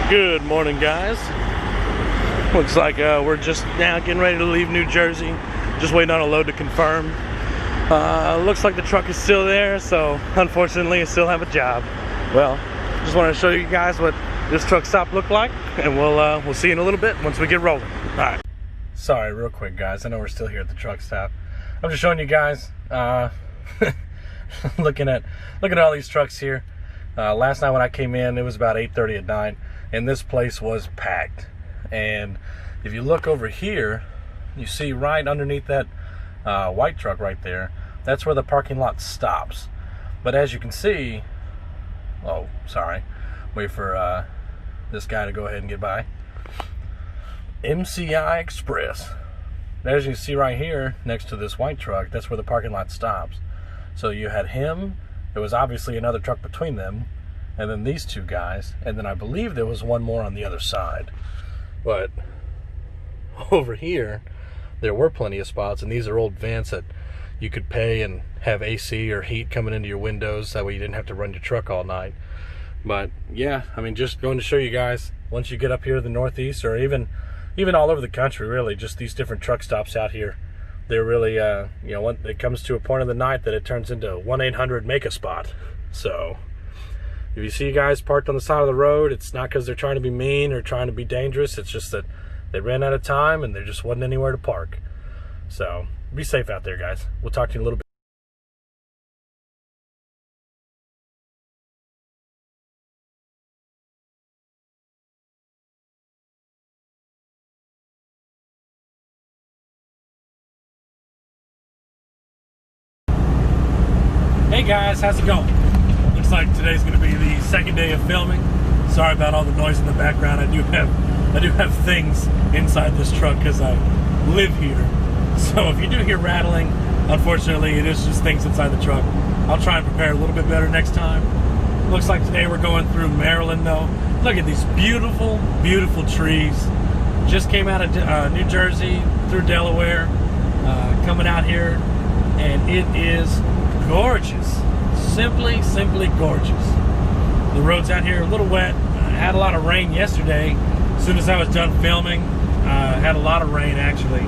Good morning, guys. Looks like we're just now getting ready to leave New Jersey. Just waiting on a load to confirm. Looks like the truck is still there, so unfortunately I still have a job. Well, just wanted to show you guys what this truck stop looked like, and we'll see you in a little bit once we get rolling. All right. Sorry, real quick, guys. I know we're still here at the truck stop. I'm just showing you guys, looking at all these trucks here. Last night when I came in, it was about 8:30 at night, and this place was packed. And if you look over here, you see right underneath that white truck right there, that's where the parking lot stops. But as you can see, oh, sorry, wait for this guy to go ahead and get by. MCI Express. As you see right here, next to this white truck, that's where the parking lot stops. So you had him, there was obviously another truck between them, and then these two guys, and then I believe there was one more on the other side. But over here, there were plenty of spots, and these are old vans that you could pay and have AC or heat coming into your windows, that way you didn't have to run your truck all night. But yeah, I mean, just going to show you guys, once you get up here to the Northeast, or even all over the country, really, just these different truck stops out here, they're really, you know, when it comes to a point of the night that it turns into 1-800-make-a-spot. So if you see guys parked on the side of the road, it's not because they're trying to be mean or trying to be dangerous. It's just that they ran out of time and there just wasn't anywhere to park. So be safe out there, guys. We'll talk to you in a little bit. Hey guys, how's it going? Looks like today's going to be the second day of filming. Sorry about all the noise in the background. I do have things inside this truck because I live here. So if you do hear rattling, unfortunately it is just things inside the truck. I'll try and prepare a little bit better next time. Looks like today we're going through Maryland though. Look at these beautiful, beautiful trees. Just came out of New Jersey through Delaware, coming out here, and it is gorgeous. Simply gorgeous. The roads out here are a little wet. I had a lot of rain yesterday. As soon as I was done filming, had a lot of rain actually.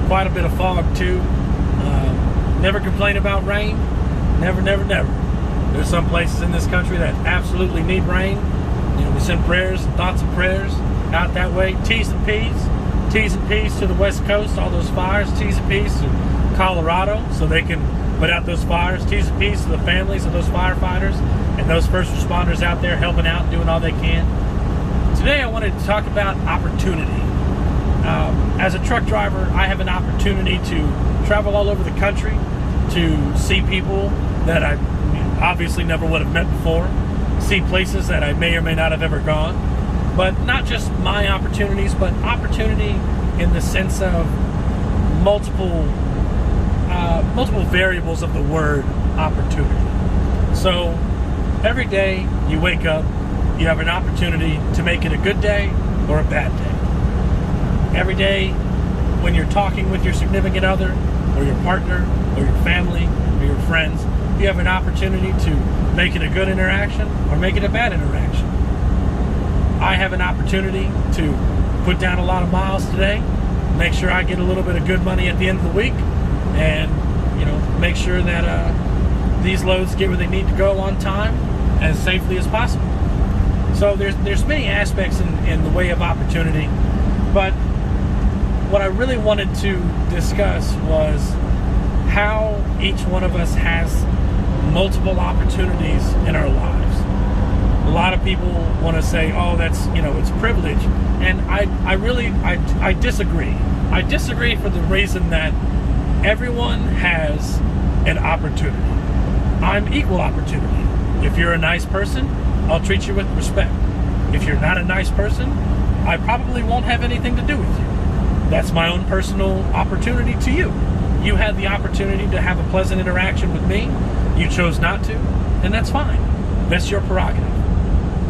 Quite a bit of fog too. Never complain about rain. Never. There's some places in this country that absolutely need rain. You know, we send prayers, thoughts of prayers out that way. T's and P's to the West Coast, all those fires. T's and P's to Colorado, so they can put out those fires. T's and P's to the families of those firefighters and those first responders out there helping out, doing all they can. Today I wanted to talk about opportunity. As a truck driver, I have an opportunity to travel all over the country, to see people that I obviously never would have met before, see places that I may or may not have ever gone. But not just my opportunities, but opportunity in the sense of multiple variables of the word opportunity. So every day you wake up, you have an opportunity to make it a good day or a bad day. Every day when you're talking with your significant other or your partner or your family or your friends, you have an opportunity to make it a good interaction or make it a bad interaction. I have an opportunity to put down a lot of miles today, make sure I get a little bit of good money at the end of the week, and you know, make sure that these loads get where they need to go on time as safely as possible. So there's many aspects in the way of opportunity, but what I really wanted to discuss was how each one of us has multiple opportunities in our lives. A lot of people want to say, oh, that's, you know, it's privilege, and I disagree. I disagree for the reason that everyone has an opportunity. I'm equal opportunity. If you're a nice person, I'll treat you with respect. If you're not a nice person, I probably won't have anything to do with you. That's my own personal opportunity to you. You had the opportunity to have a pleasant interaction with me. You chose not to, and that's fine. That's your prerogative.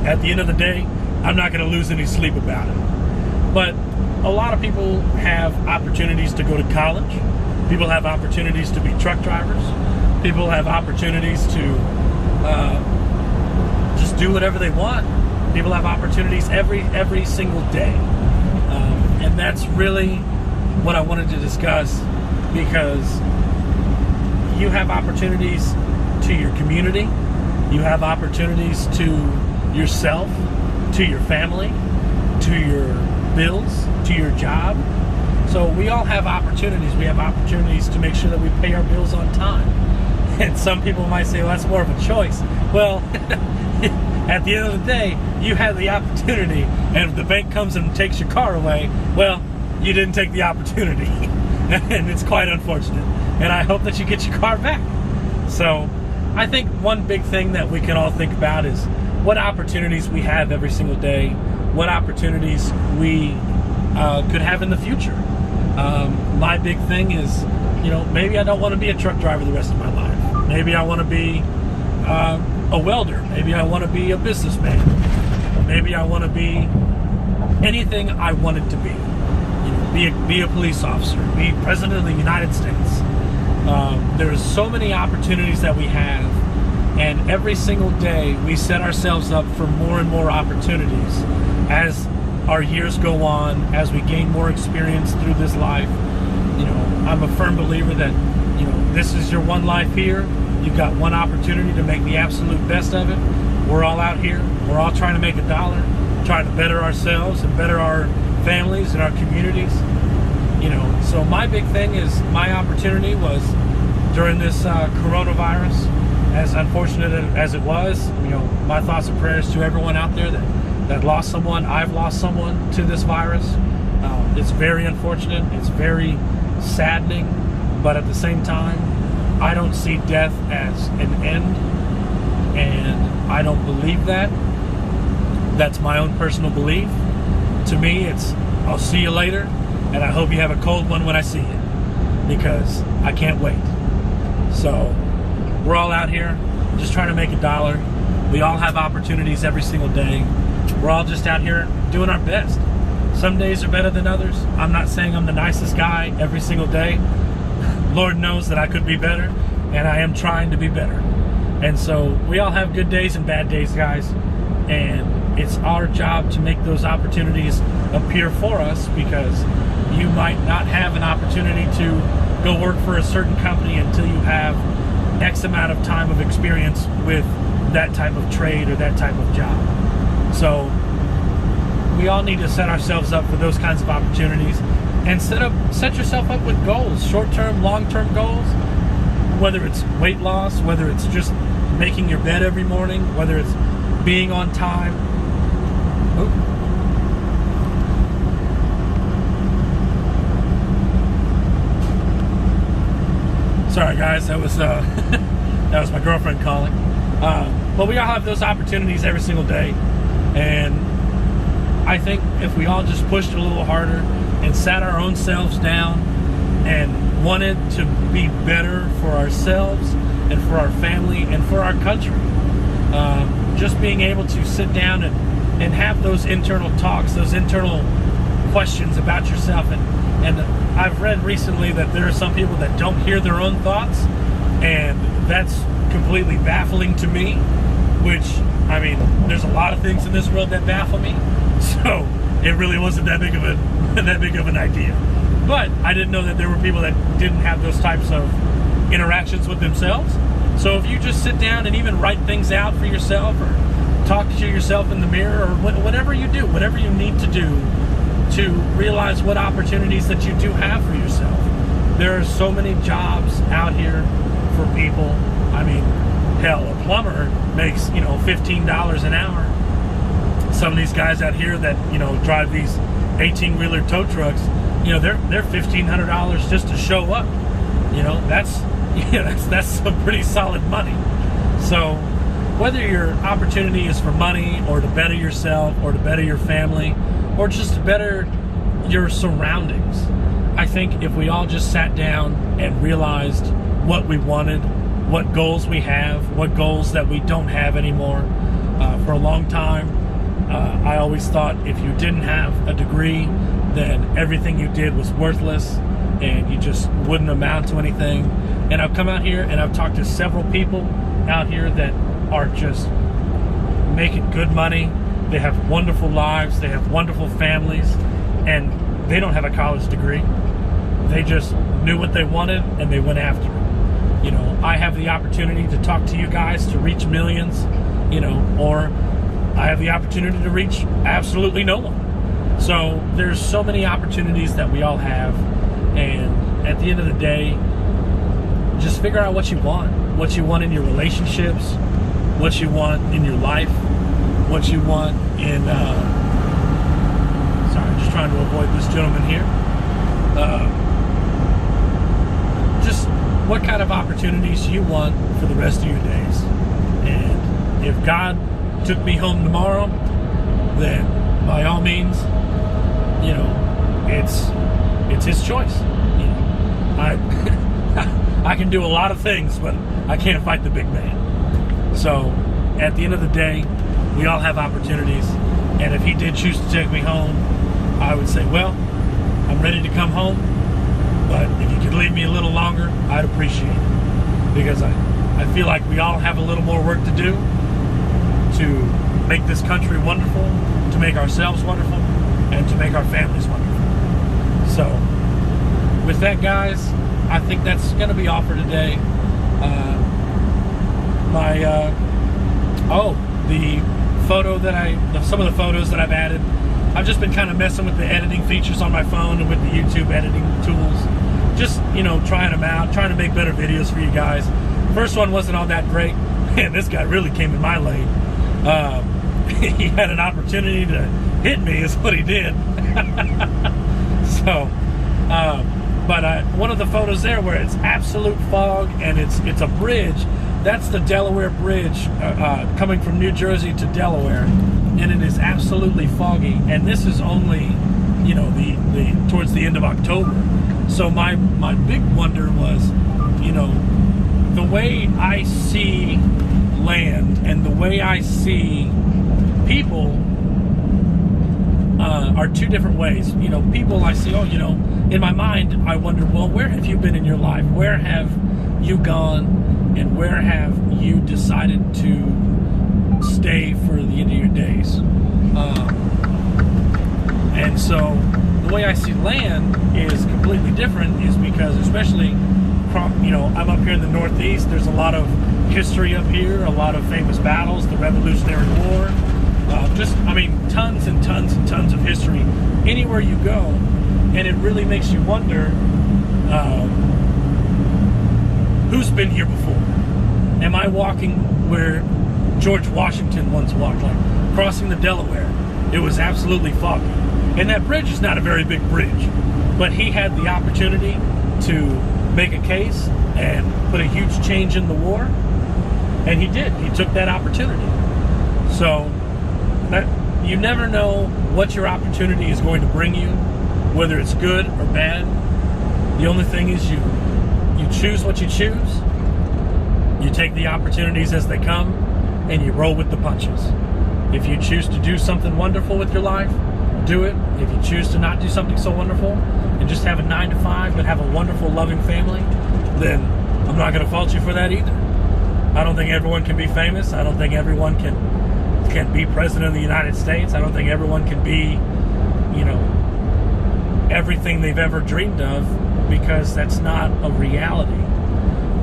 At the end of the day, I'm not going to lose any sleep about it. But a lot of people have opportunities to go to college. People have opportunities to be truck drivers. People have opportunities to just do whatever they want. People have opportunities every single day. And that's really what I wanted to discuss, because you have opportunities to your community, you have opportunities to yourself, to your family, to your bills, to your job. So we all have opportunities. We have opportunities to make sure that we pay our bills on time. And some people might say, well, that's more of a choice. Well, at the end of the day, you have the opportunity, and if the bank comes and takes your car away, well, you didn't take the opportunity. And it's quite unfortunate. And I hope that you get your car back. So I think one big thing that we can all think about is what opportunities we have every single day, what opportunities we could have in the future. My big thing is, maybe I don't want to be a truck driver the rest of my life. Maybe I want to be a welder. Maybe I want to be a businessman. Maybe I want to be anything I wanted to be. Be a police officer, be president of the United States. There's so many opportunities that we have, and every single day we set ourselves up for more and more opportunities as our years go on, as we gain more experience through this life. I'm a firm believer that this is your one life here. You've got one opportunity to make the absolute best of it. We're all out here. We're all trying to make a dollar, trying to better ourselves and better our families and our communities. So my big thing is, my opportunity was during this coronavirus, as unfortunate as it was. My thoughts and prayers to everyone out there that lost someone. I've lost someone to this virus. It's very unfortunate. It's very saddening, but at the same time, I don't see death as an end, and I don't believe that. That's my own personal belief. To me, it's, I'll see you later, and I hope you have a cold one when I see you, because I can't wait. So we're all out here just trying to make a dollar. We all have opportunities every single day. We're all just out here doing our best. Some days are better than others. I'm not saying I'm the nicest guy every single day. Lord knows that I could be better, and I am trying to be better. And so we all have good days and bad days, guys. And it's our job to make those opportunities appear for us, because you might not have an opportunity to go work for a certain company until you have X amount of time of experience with that type of trade or that type of job. So we all need to set ourselves up for those kinds of opportunities, and set yourself up with goals, short-term, long-term goals, whether it's weight loss, whether it's just making your bed every morning, whether it's being on time. Sorry guys, that was my girlfriend calling. But we all have those opportunities every single day, and I think if we all just pushed a little harder and sat our own selves down and wanted to be better for ourselves and for our family and for our country, just being able to sit down and have those internal talks, those internal questions about yourself. And I've read recently that there are some people that don't hear their own thoughts, and that's completely baffling to me, which, I mean, there's a lot of things in this world that baffle me, so it really wasn't that big of an idea. But I didn't know that there were people that didn't have those types of interactions with themselves. So if you just sit down and even write things out for yourself, or talk to yourself in the mirror, or whatever you do, whatever you need to do to realize what opportunities that you do have for yourself. There are so many jobs out here for people. I mean, hell, a plumber makes, $15 an hour. Some of these guys out here that, drive these 18-wheeler tow trucks, they're $1,500 just to show up. That's some pretty solid money. So whether your opportunity is for money, or to better yourself, or to better your family, or just to better your surroundings, I think if we all just sat down and realized what we wanted, what goals we have, what goals that we don't have anymore. For a long time, I always thought if you didn't have a degree, then everything you did was worthless and you just wouldn't amount to anything. And I've come out here and I've talked to several people out here that are just making good money, They have wonderful lives. They have wonderful families, and they don't have a college degree. They just knew what they wanted, and they went after it. You know, I have the opportunity to talk to you guys, to reach millions, you know, or I have the opportunity to reach absolutely no one. So there's so many opportunities that we all have, and at the end of the day, just figure out what you want in your relationships, what you want in your life, what you want in, sorry, I'm just trying to avoid this gentleman here. Just what kind of opportunities you want for the rest of your days. And if God took me home tomorrow, then by all means, you know, it's his choice. You know, I can do a lot of things, but I can't fight the big man. So at the end of the day, we all have opportunities, and if he did choose to take me home, I would say, well, I'm ready to come home, but if you could leave me a little longer, I'd appreciate it, because I feel like we all have a little more work to do to make this country wonderful, to make ourselves wonderful, and to make our families wonderful. So with that, guys, I think that's going to be all for today. The photo that some of the photos that I've added, I've just been kind of messing with the editing features on my phone and with the YouTube editing tools. Just, you know, trying them out, trying to make better videos for you guys. First one wasn't all that great. Man, this guy really came in my lane. He had an opportunity to hit me, is what he did. So, but one of the photos there where it's absolute fog and it's a bridge. That's the Delaware Bridge coming from New Jersey to Delaware, and it is absolutely foggy. And this is only, you know, the towards the end of October. So my big wonder was, you know, the way I see land and the way I see people are two different ways. You know, people I see, oh, you know, in my mind I wonder, well, where have you been in your life? Where have you gone? And where have you decided to stay for the end of your days? And so the way I see land is completely different, is because especially, you know, I'm up here in the Northeast. There's a lot of history up here, a lot of famous battles, the Revolutionary War, I mean, tons and tons and tons of history anywhere you go. And it really makes you wonder, who's been here before? Am I walking where George Washington once walked, like crossing the Delaware? It was absolutely foggy. And that bridge is not a very big bridge, but he had the opportunity to make a case and put a huge change in the war, and he did. He took that opportunity. So you never know what your opportunity is going to bring you, whether it's good or bad. The only thing is you choose what you choose. You take the opportunities as they come, and you roll with the punches. If you choose to do something wonderful with your life, do it. If you choose to not do something so wonderful and just have a 9-to-5 but have a wonderful, loving family, then I'm not going to fault you for that either. I don't think everyone can be famous. I don't think everyone can be president of the United States. I don't think everyone can be, you know, everything they've ever dreamed of, because that's not a reality.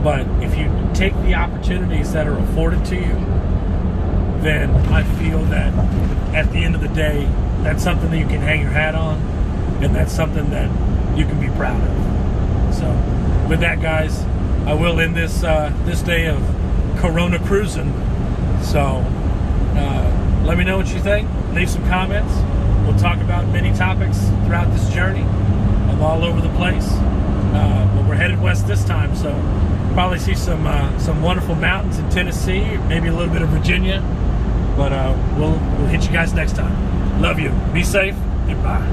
But if you take the opportunities that are afforded to you, then I feel that at the end of the day, that's something that you can hang your hat on, and that's something that you can be proud of. So with that, guys, I will end this this day of Corona cruising. So let me know what you think. Leave some comments. We'll talk about many topics throughout this journey. I'm all over the place, but we're headed west this time, so probably see some wonderful mountains in Tennessee, maybe a little bit of Virginia. But we'll hit you guys next time. Love you. Be safe. Goodbye.